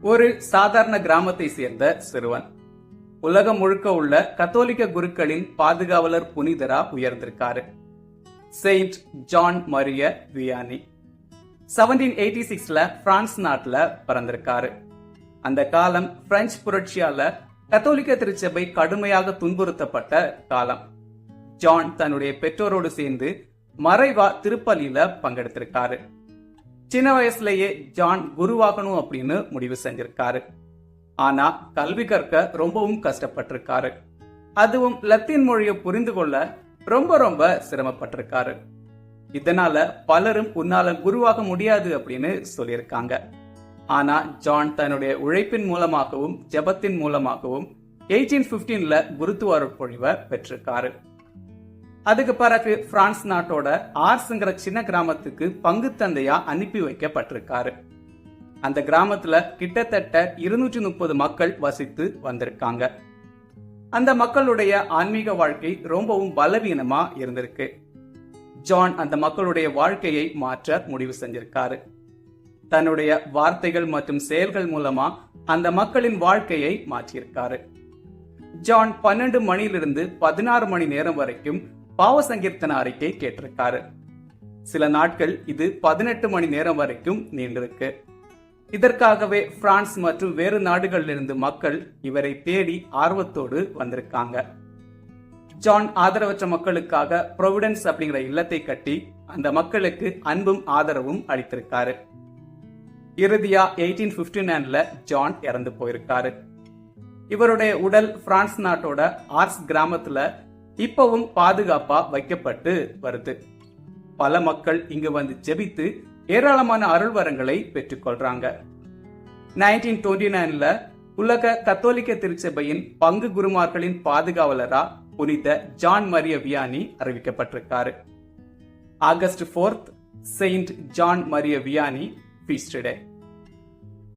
ஒரு சாதாரண கிராமத்தை சேர்ந்த சிறுவன் உலகம் முழுக்க உள்ள கத்தோலிக்க குருக்களின் பாதுகாவலர் புனிதரா உயர்ந்திருக்காரு. செயின்ட் ஜான் மரிய வியானி 1786ல பிரான்ஸ் நாட்டுல பிறந்திருக்காரு. அந்த காலம் பிரெஞ்சு புரட்சியால கத்தோலிக்க திருச்சபை கடுமையாக துன்புறுத்தப்பட்ட காலம். ஜான் தன்னுடைய பெற்றோரோடு சேர்ந்து மறைவா திருப்பலியில பங்கெடுத்திருக்காரு. சின்ன வயசுலயே ஜான் குருவாகணும் அப்படின்னு முடிவு செஞ்சிருக்காரு. ஆனா கல்வி கற்க ரொம்பவும் கஷ்டப்பட்டிருக்காரு. அதுவும் லத்தீன் மொழியை புரிந்து கொள்ள ரொம்ப சிரமப்பட்டிருக்காரு. இதனால பலரும் உன்னால குருவாக முடியாது அப்படின்னு சொல்லியிருக்காங்க. ஆனா ஜான் தன்னுடைய உழைப்பின் மூலமாகவும் ஜெபத்தின் மூலமாகவும் 1815ல குருத்துவ பொழிவை பெற்றிருக்காரு. அதுக்கு பிறகு பிரான்ஸ் நாட்டோட ஆர்ஸ்ங்கிற சின்ன கிராமத்துக்கு பங்கு தந்தையா அனுப்பி வைக்கப்பட்டிருக்காரு. அந்த கிராமத்துல கிட்டத்தட்ட 230 மக்கள் வசித்து வந்திருக்காங்க. அந்த மக்களுடைய ஆன்மீக வாழ்க்கை ரொம்பவும் பலவீனமா இருந்திருக்கு. ஜான் அந்த மக்களுடைய வாழ்க்கையை மாற்ற முடிவு செஞ்சிருக்காரு. தன்னுடைய வார்த்தைகள் மற்றும் செயல்கள் மூலமா அந்த மக்களின் வாழ்க்கையை மாற்றியிருக்காரு. ஜான் 12 மணியிலிருந்து 16 மணி நேரம் வரைக்கும் பாவ சங்கீர்த்தன அறிக்கை கேட்டிருக்காரு. சில நாட்கள் இது 18 மணி நேரம் வரைக்கும் நீண்டிருக்கு. இதற்காகவே பிரான்ஸ் மற்றும் வேறு நாடுகளிலிருந்து மக்கள் இவரை தேடி ஆர்வத்தோடு வந்திருக்காங்க. ஜான் ஆதரவற்ற மக்களுக்காக ப்ரொவிடன்ஸ் அப்படிங்கிற இல்லத்தை கட்டி அந்த மக்களுக்கு அன்பும் ஆதரவும் அளித்திருக்காரு. இறுதியா 1859ல ஜான் இறந்து போயிருக்காரு. இவருடைய உடல் பிரான்ஸ் நாட்டோட ஆர்ஸ் கிராமத்துல இப்பவும் பாதுகாப்பா வைக்கப்பட்டு வருது. பல மக்கள் இங்கு வந்து ஜெபித்து ஏராளமான அருள்வரங்களை பெற்றுக் கொள்றாங்க. 1929ல உலக கத்தோலிக்க திருச்சபையின் பங்கு குருமார்களின் பாதுகாவலரா புனித ஜான் மரிய வியானி அறிவிக்கப்பட்டிருக்காரு. August 4th saint John Maria Vianney feast டே.